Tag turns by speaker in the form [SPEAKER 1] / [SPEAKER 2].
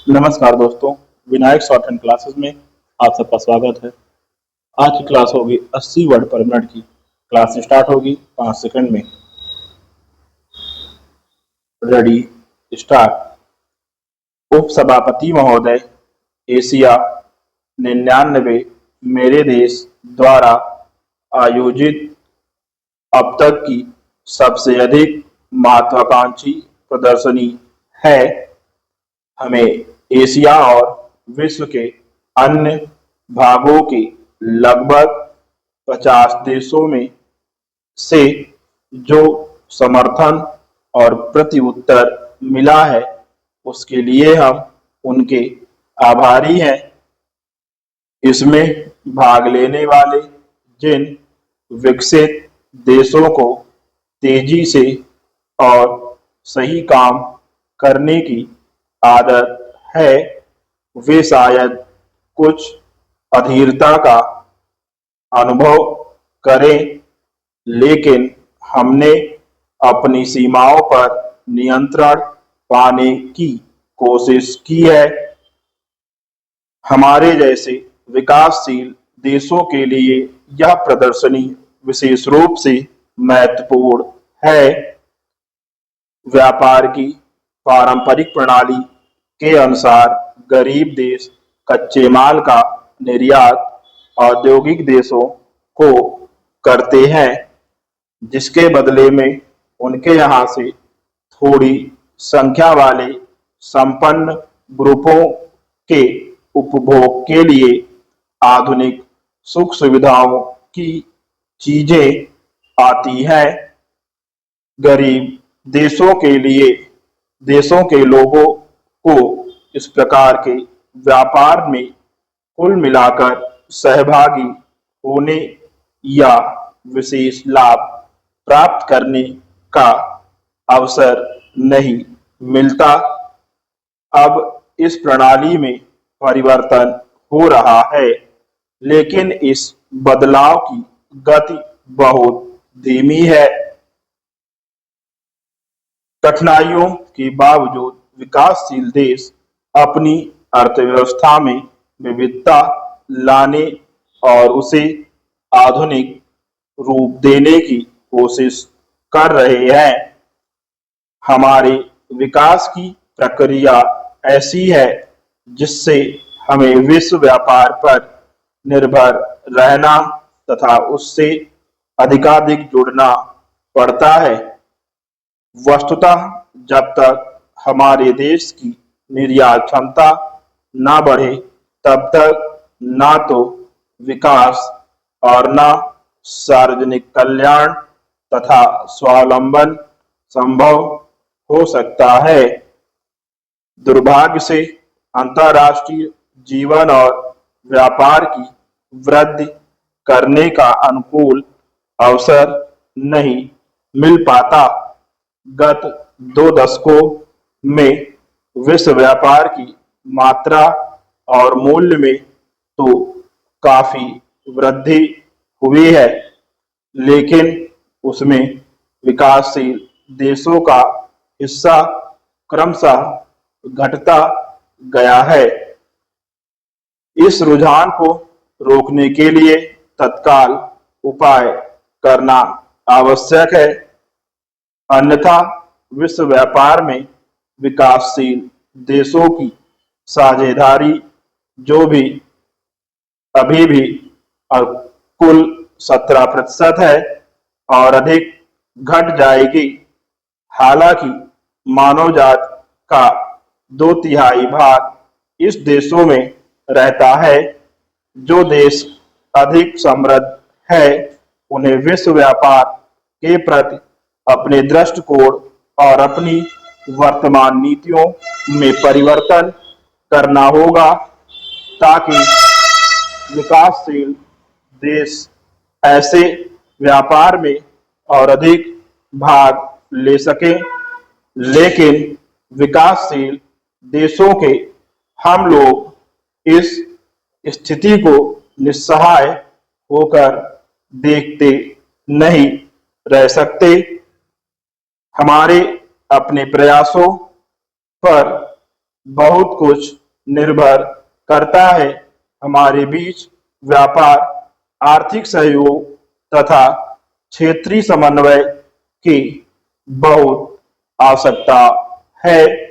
[SPEAKER 1] नमस्कार दोस्तों, Vinayak short hand classes में आप सबका स्वागत है। आज की क्लास होगी 80 वर्ड पर मिनट की। क्लास स्टार्ट होगी 5 सेकंड में। Ready, start. उप सभापति महोदय, एशिया 99 मेरे देश द्वारा आयोजित अब तक की सबसे अधिक महत्वाकांक्षी प्रदर्शनी है। हमें एशिया और विश्व के अन्य भागों के लगभग 50 देशों में से जो समर्थन और प्रत्युत्तर मिला है, उसके लिए हम उनके आभारी हैं। इसमें भाग लेने वाले जिन विकसित देशों को तेजी से और सही काम करने की आदत है, वे शायद कुछ अधीरता का अनुभव करें, लेकिन हमने अपनी सीमाओं पर नियंत्रण पाने की कोशिश की है। हमारे जैसे विकासशील देशों के लिए यह प्रदर्शनी विशेष रूप से महत्वपूर्ण है। व्यापार की पारंपरिक प्रणाली के अनुसार गरीब देश कच्चे माल का निर्यात औद्योगिक देशों को करते हैं, जिसके बदले में उनके यहाँ से थोड़ी संख्या वाले संपन्न ग्रुपों के उपभोग के लिए आधुनिक सुख सुविधाओं की चीजें आती हैं। गरीब देशों के लोगों को इस प्रकार के व्यापार में कुल मिलाकर सहभागी होने या विशेष लाभ प्राप्त करने का अवसर नहीं मिलता। अब इस प्रणाली में परिवर्तन हो रहा है, लेकिन इस बदलाव की गति बहुत धीमी है। कठिनाइयों के बावजूद विकासशील देश अपनी अर्थव्यवस्था में विविधता लाने और उसे आधुनिक रूप देने की कोशिश कर रहे हैं। हमारे विकास की प्रक्रिया ऐसी है जिससे हमें विश्व व्यापार पर निर्भर रहना तथा उससे अधिकाधिक जुड़ना पड़ता है। वस्तुतः जब तक हमारे देश की निर्यात क्षमता न बढ़े, तब तक न तो विकास और न सार्वजनिक कल्याण तथा स्वावलंबन संभव हो सकता है। दुर्भाग्य से अंतर्राष्ट्रीय जीवन और व्यापार की वृद्धि करने का अनुकूल अवसर नहीं मिल पाता। गत 2 दशकों में विश्व व्यापार की मात्रा और मूल्य में तो काफी वृद्धि हुई है, लेकिन उसमें विकासशील देशों का हिस्सा क्रमशः घटता गया है। इस रुझान को रोकने के लिए तत्काल उपाय करना आवश्यक है, अन्यथा विश्व व्यापार में विकासशील देशों की साझेदारी, जो भी अभी भी कुल 17% है, और अधिक घट जाएगी। हालांकि मानव जात का 2/3 भाग इस देशों में रहता है। जो देश अधिक समृद्ध है, उन्हें विश्व व्यापार के प्रति अपने दृष्टिकोण और अपनी वर्तमान नीतियों में परिवर्तन करना होगा, ताकि विकासशील देश ऐसे व्यापार में और अधिक भाग ले सकें। लेकिन विकासशील देशों के हम लोग इस स्थिति को निस्सहाय होकर देखते नहीं रह सकते। हमारे अपने प्रयासों पर बहुत कुछ निर्भर करता है हमारे बीच व्यापार, आर्थिक सहयोग तथा क्षेत्रीय समन्वय की बहुत आवश्यकता है।